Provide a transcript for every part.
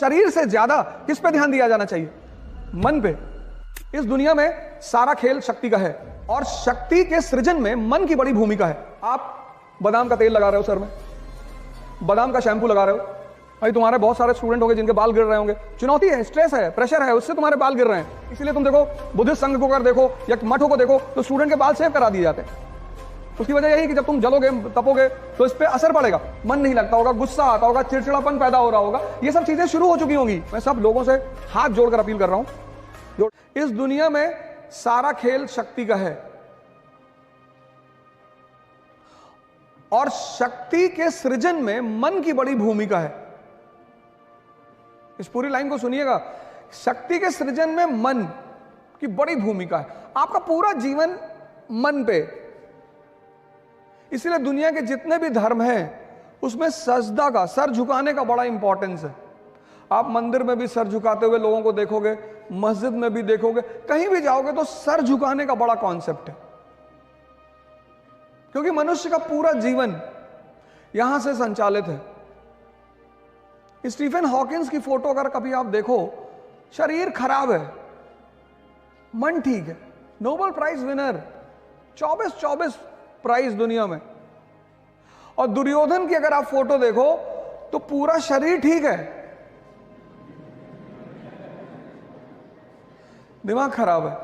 शरीर से ज्यादा किस पे ध्यान दिया जाना चाहिए? मन पे। इस दुनिया में सारा खेल शक्ति का है और शक्ति के सृजन में मन की बड़ी भूमिका है। आप बादाम का तेल लगा रहे हो सर में, बादाम का शैम्पू लगा रहे हो, भाई तुम्हारे बहुत सारे स्टूडेंट होंगे जिनके बाल गिर रहे होंगे, चुनौती है, स्ट्रेस है, प्रेशर है, उससे तुम्हारे बाल गिर रहे हैं। इसीलिए तुम देखो बुद्धिस्ट संघ को अगर देखो या मठों को देखो तो स्टूडेंट के बाल सेव करा दिए जाते हैं। उसकी वजह यही कि जब तुम जलोगे तपोगे तो इस पे असर पड़ेगा, मन नहीं लगता होगा, गुस्सा आता होगा, चिड़चिड़ापन पैदा हो रहा होगा, ये सब चीजें शुरू हो चुकी होंगी। मैं सब लोगों से हाथ जोड़कर अपील कर रहा हूं, इस दुनिया में सारा खेल शक्ति का है और शक्ति के सृजन में मन की बड़ी भूमिका है। इस पूरी लाइन को सुनिएगा, शक्ति के सृजन में मन की बड़ी भूमिका है। आपका पूरा जीवन मन पे, इसलिए दुनिया के जितने भी धर्म हैं उसमें सजदा का, सर झुकाने का बड़ा इंपॉर्टेंस है। आप मंदिर में भी सर झुकाते हुए लोगों को देखोगे, मस्जिद में भी देखोगे, कहीं भी जाओगे तो सर झुकाने का बड़ा कॉन्सेप्ट है, क्योंकि मनुष्य का पूरा जीवन यहां से संचालित है। स्टीफन हॉकिंस की फोटो अगर कभी आप देखो, शरीर खराब है, मन ठीक है, नोबेल प्राइज विनर, 24 प्राइज दुनिया में। और दुर्योधन की अगर आप फोटो देखो तो पूरा शरीर ठीक है, दिमाग खराब है।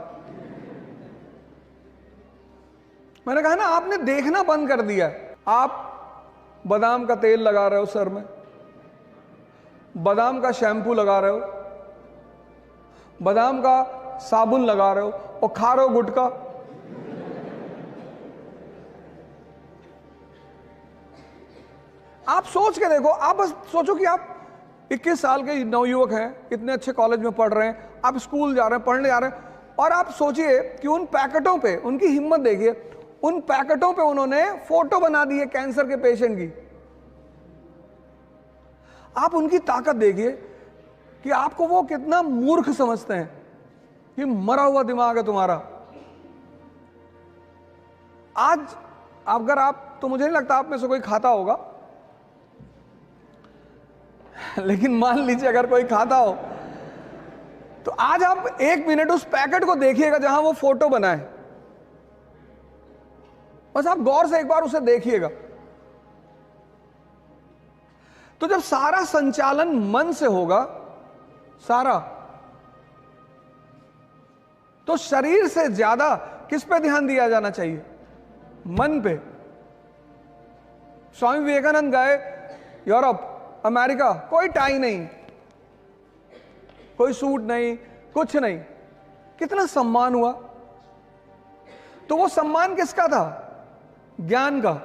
मैंने कहा ना, आपने देखना बंद कर दिया। आप बादाम का तेल लगा रहे हो सर में, बादाम का शैम्पू लगा रहे हो, बादाम का साबुन लगा रहे हो और खा रहे हो गुटखा। आप सोच के देखो, आप बस सोचो कि आप 21 साल के नवयुवक हैं, इतने अच्छे कॉलेज में पढ़ रहे हैं, आप स्कूल जा रहे हैं, पढ़ने जा रहे हैं, और आप सोचिए कि उन पैकेटों पे, उनकी हिम्मत देखिए, उन पैकेटों पे उन्होंने फोटो बना दी है कैंसर के पेशेंट की। आप उनकी ताकत देखिए कि आपको वो कितना मूर्ख समझते हैं कि मरा हुआ दिमाग है तुम्हारा। आज अगर आप, तो मुझे नहीं लगता आप में से कोई खाता होगा, लेकिन मान लीजिए अगर कोई खाता हो तो आज आप 1 मिनट उस पैकेट को देखिएगा जहां वो फोटो बना है, बस आप गौर से एक बार उसे देखिएगा। तो जब सारा संचालन मन से होगा, सारा, तो शरीर से ज्यादा किस पे ध्यान दिया जाना चाहिए? मन पे। स्वामी विवेकानंद गए यूरोप, अमेरिका, कोई टाई नहीं, कोई सूट नहीं, कुछ नहीं, कितना सम्मान हुआ। तो वो सम्मान किसका था? ज्ञान का।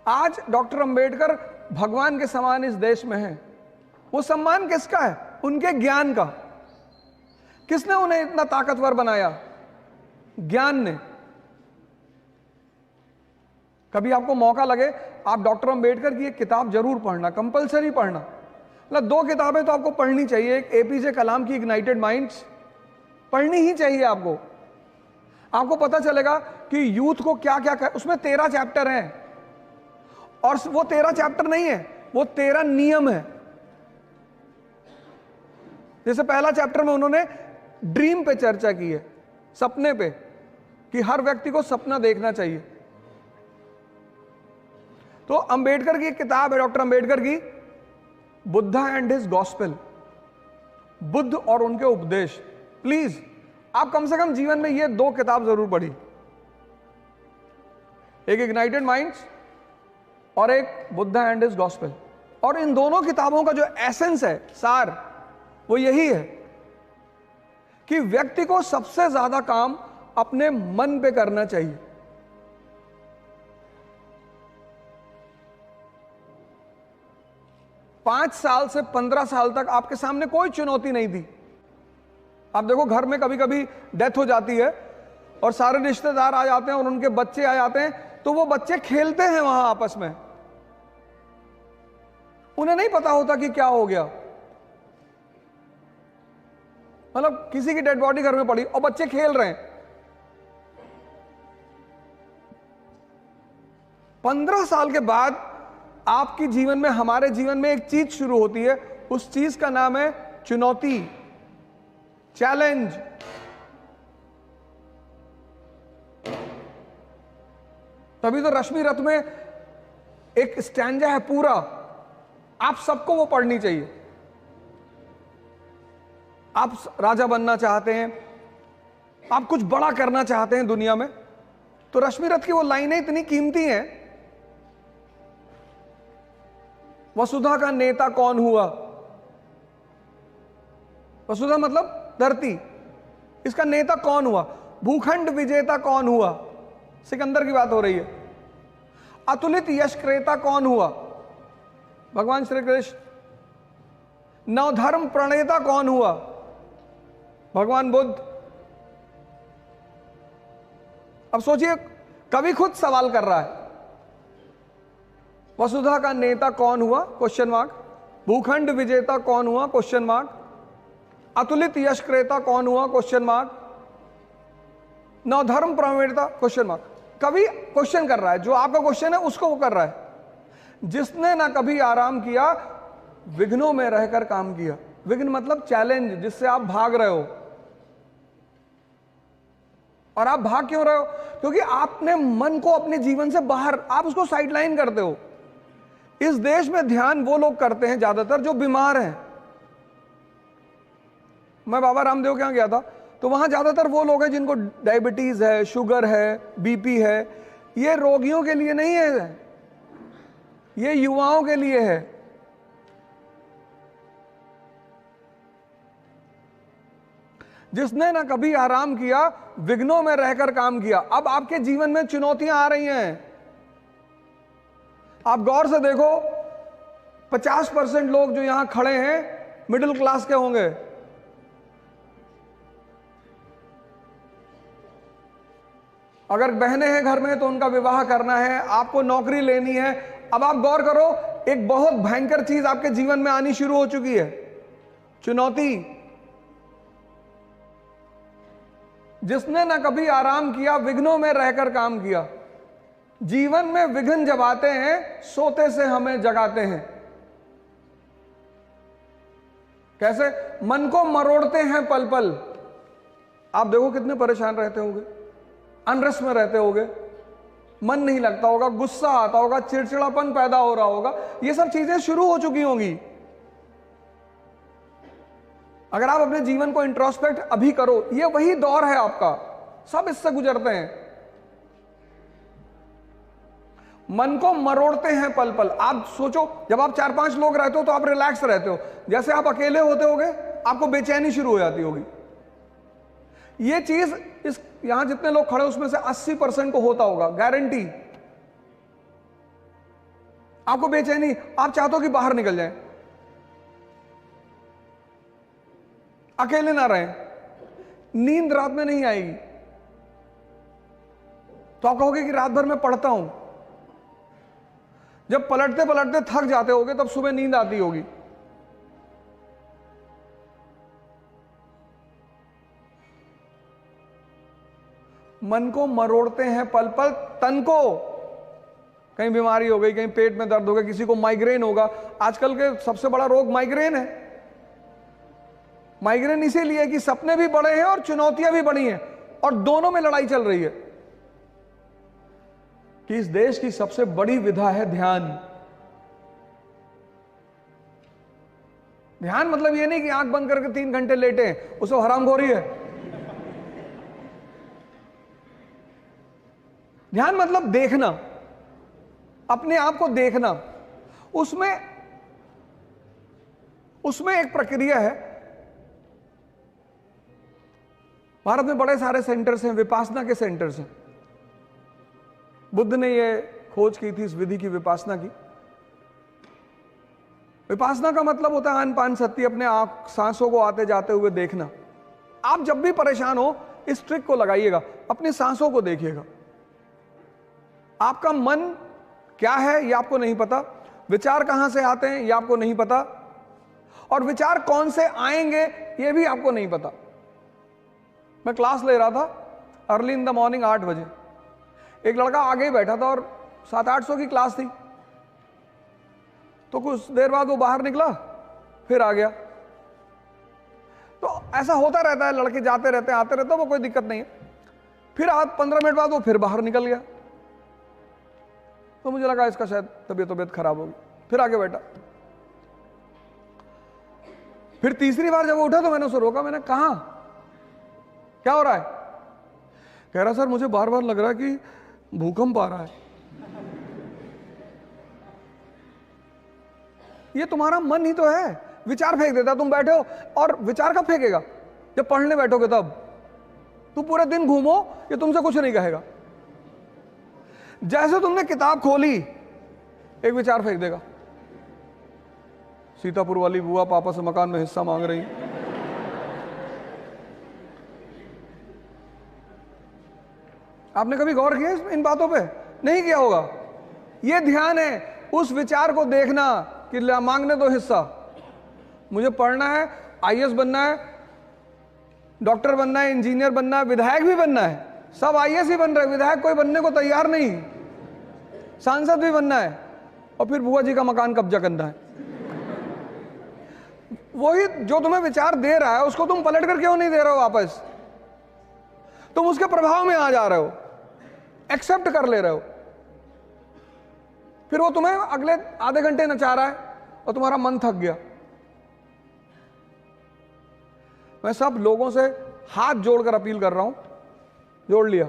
आज डॉक्टर अंबेडकर भगवान के समान इस देश में हैं, वो सम्मान किसका है? उनके ज्ञान का। किसने उन्हें इतना ताकतवर बनाया? ज्ञान ने। कभी आपको मौका लगे, आप डॉक्टर अंबेडकर की एक किताब जरूर पढ़ना, कंपलसरी पढ़ना। मतलब 2 किताबें तो आपको पढ़नी चाहिए। एक एपीजे कलाम की इग्नाइटेड माइंड्स पढ़नी ही चाहिए आपको। आपको पता चलेगा कि यूथ को क्या क्या कर, उसमें 13 चैप्टर हैं, और वो 13 चैप्टर नहीं है, वो 13 नियम है। जैसे पहला चैप्टर में उन्होंने ड्रीम पे चर्चा की है, सपने पे, कि हर व्यक्ति को सपना देखना चाहिए। तो अंबेडकर की एक किताब है, डॉक्टर अंबेडकर की, Buddha and his gospel, Buddha और उनके उपदेश। प्लीज आप कम से कम जीवन में ये 2 किताब जरूर पढ़ी, एक इग्नाइटेड माइंड्स और एक बुद्धा एंड हिज गॉस्पेल। और इन दोनों किताबों का जो एसेंस है, सार, वो यही है कि व्यक्ति को सबसे ज्यादा काम अपने मन पे करना चाहिए। पांच साल से 15 साल तक आपके सामने कोई चुनौती नहीं थी। आप देखो घर में कभी कभी डेथ हो जाती है और सारे रिश्तेदार आ जाते हैं और उनके बच्चे आ जाते हैं, तो वो बच्चे खेलते हैं वहां आपस में, उन्हें नहीं पता होता कि क्या हो गया। मतलब किसी की डेड बॉडी घर में पड़ी और बच्चे खेल रहे हैं। 15 साल के बाद आपके जीवन में, हमारे जीवन में एक चीज शुरू होती है, उस चीज का नाम है चुनौती, चैलेंज। तभी तो रश्मि रथ में एक स्टैंजा है पूरा, आप सबको वो पढ़नी चाहिए। आप राजा बनना चाहते हैं, आप कुछ बड़ा करना चाहते हैं दुनिया में, तो रश्मि रथ की वो लाइनें इतनी कीमती हैं। वसुधा का नेता कौन हुआ? वसुधा मतलब धरती, इसका नेता कौन हुआ? भूखंड विजेता कौन हुआ? सिकंदर की बात हो रही है। अतुलित यश क्रेता कौन हुआ? भगवान श्री कृष्ण। नवधर्म प्रणेता कौन हुआ? भगवान बुद्ध। अब सोचिए, कवि खुद सवाल कर रहा है, वसुधा का नेता कौन हुआ? Question mark. भूखंड विजेता कौन हुआ? Question mark. अतुलित यश क्रेता कौन हुआ? Question mark. नवधर्म प्रणेता? Question mark. कवि क्वेश्चन कर रहा है, जो आपका क्वेश्चन है उसको वो कर रहा है। जिसने ना कभी आराम किया, विघ्नों में रहकर काम किया। विघ्न मतलब चैलेंज, जिससे आप भाग रहे हो। और आप भाग क्यों रहे हो? क्योंकि आपने मन को अपने जीवन से बाहर, आप उसको साइडलाइन करते हो। इस देश में ध्यान वो लोग करते हैं ज्यादातर जो बीमार हैं। मैं बाबा रामदेव के यहां गया था, तो वहां ज्यादातर वो लोग हैं जिनको डायबिटीज है, शुगर है, बीपी है। ये रोगियों के लिए नहीं है, ये युवाओं के लिए है। जिसने ना कभी आराम किया, विघ्नों में रहकर काम किया। अब आपके जीवन में चुनौतियां आ रही हैं, आप गौर से देखो। 50% लोग जो यहां खड़े हैं मिडिल क्लास के होंगे। अगर बहनें हैं घर में तो उनका विवाह करना है, आपको नौकरी लेनी है। अब आप गौर करो, एक बहुत भयंकर चीज आपके जीवन में आनी शुरू हो चुकी है, चुनौती। जिसने ना कभी आराम किया, विघ्नों में रहकर काम किया। जीवन में विघ्न जब आते हैं, सोते से हमें जगाते हैं। कैसे? मन को मरोड़ते हैं पल पल। आप देखो कितने परेशान रहते होंगे, अनरेस्ट में रहते होगे, मन नहीं लगता होगा, गुस्सा आता होगा, चिड़चिड़ापन पैदा हो रहा होगा। ये सब चीजें शुरू हो चुकी होंगी। अगर आप अपने जीवन को इंट्रोस्पेक्ट अभी करो, ये वही दौर है आपका, सब इससे गुजरते हैं। मन को मरोड़ते हैं पल पल। आप सोचो, जब आप 4-5 लोग रहते हो तो आप रिलैक्स रहते हो। जैसे आप अकेले होते होगे, आपको बेचैनी शुरू हो जाती होगी। ये चीज इस यहां जितने लोग खड़े उसमें से 80% को होता होगा, गारंटी। आपको बेचैनी, आप चाहते हो कि बाहर निकल जाए, अकेले ना रहें, नींद रात में नहीं आएगी। तो आप कहोगे कि रात भर मैं पढ़ता हूं। जब पलटते पलटते थक जाते होगे तब सुबह नींद आती होगी। मन को मरोड़ते हैं पल पल, तन को। कहीं बीमारी हो गई, कहीं पेट में दर्द हो गया, किसी को माइग्रेन होगा। आजकल के सबसे बड़ा रोग माइग्रेन है। माइग्रेन इसीलिए कि सपने भी बड़े हैं और चुनौतियां भी बड़ी हैं, और दोनों में लड़ाई चल रही है। कि इस देश की सबसे बड़ी विधा है ध्यान। ध्यान मतलब ये नहीं कि आंख बंद करके 3 घंटे लेटे, उसको हरामखोरी है। ध्यान मतलब देखना, अपने आप को देखना। उसमें एक प्रक्रिया है। भारत में बड़े सारे सेंटर्स हैं, विपासना के सेंटर्स हैं। बुद्ध ने ये खोज की थी इस विधि की, विपासना की। विपासना का मतलब होता है अनपान सत्य, अपने आप सांसों को आते जाते हुए देखना। आप जब भी परेशान हो, इस ट्रिक को लगाइएगा, अपनी सांसों को देखिएगा। आपका मन क्या है ये आपको नहीं पता, विचार कहां से आते हैं ये आपको नहीं पता, और विचार कौन से आएंगे ये भी आपको नहीं पता। मैं क्लास ले रहा था अर्ली इन द मॉर्निंग 8 बजे। एक लड़का आगे ही बैठा था और 700-800 की क्लास थी। तो कुछ देर बाद वो बाहर निकला, फिर आ गया। तो ऐसा होता रहता है, लड़के जाते रहते हैं आते रहते हैं, वो कोई दिक्कत नहीं है। फिर आप 15 मिनट बाद वो फिर बाहर निकल गया, तो मुझे लगा इसका शायद तबीयत खराब होगी, फिर आके बैठा। फिर तीसरी बार जब वो उठा तो मैंने उसे रोका, मैंने कहा क्या हो रहा है? कह रहा सर मुझे बार बार लग रहा है कि भूकंप आ रहा है। ये तुम्हारा मन ही तो है, विचार फेंक देता। तुम बैठे हो और विचार कब फेंकेगा? जब पढ़ने बैठोगे तब। तुम पूरे दिन घूमो, ये तुमसे कुछ नहीं कहेगा। जैसे तुमने किताब खोली, एक विचार फेंक देगा, सीतापुर वाली बुआ पापा से मकान में हिस्सा मांग रही। आपने कभी गौर किया इन बातों पे? नहीं किया होगा। ये ध्यान है उस विचार को देखना कि मांगने दो हिस्सा। मुझे पढ़ना है, आईएएस बनना है, डॉक्टर बनना है, इंजीनियर बनना है, विधायक भी बनना है। सब आईएएस ही बन रहे, विधायक कोई बनने को तैयार नहीं, सांसद भी बनना है, और फिर बुआ जी का मकान कब्जा करना है। वही जो तुम्हें विचार दे रहा है उसको तुम पलट कर क्यों नहीं दे रहे हो वापस? तुम उसके प्रभाव में आ जा रहे हो, एक्सेप्ट कर ले रहे हो। फिर वो तुम्हें अगले आधे घंटे नचा रहा है और तुम्हारा मन थक गया। मैं सब लोगों से हाथ जोड़कर अपील कर रहा हूं, जोड़ लिया,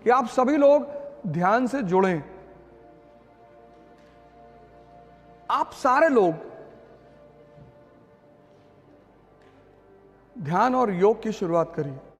कि आप सभी लोग ध्यान से जुड़ें। आप सारे लोग ध्यान और योग की शुरुआत करिए।